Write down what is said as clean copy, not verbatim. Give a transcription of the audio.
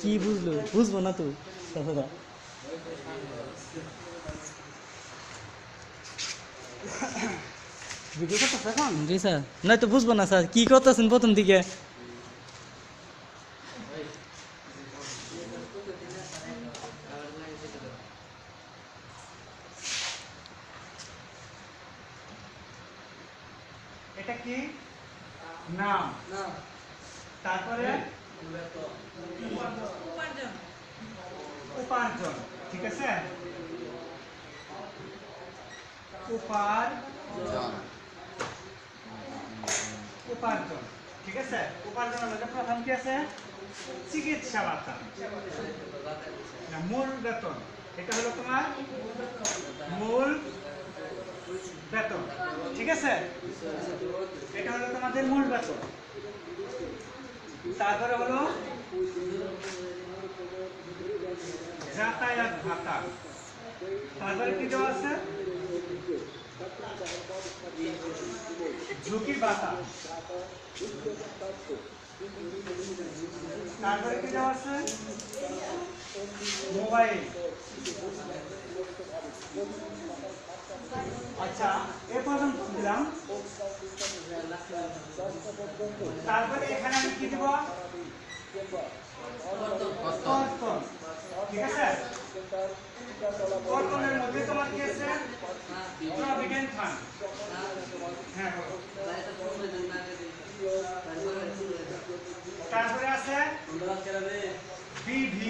কি বুঝলো? বুঝবো না তো কথাটা। ভিডিও করতেছ এখন? জি স্যার, নয়তো বুঝবো না স্যার কি করতেছেন প্রথম দিকে। এটা কি নাম? তারপরে উপার্জন, ঠিক আছে? উপার্জন, ঠিক আছে? উপার্জনের মধ্যে প্রথম কি আছে? চিকিৎসা ভাতা, মূল বেতন। এটা হলো তোমার মূল বেতন, ঠিক আছে? এটা হলো তোমাদের মূল বেতন। তারপরে হলো যাতায়াত ভাতা। তারপরে কি দেওয়া আছে? ঝুঁকি ভাতা। তারপরে কি দেওয়া আছে? মোবাইল। আচ্ছা, এ পর্যন্ত দিলাম। তারপরে এখানে আমি কি দিব? কর্তন, ঠিক আছে? কর্তনের মধ্যে তোমার কি আছে? Provident fund. হ্যাঁ, তারপরে আছে বিধি।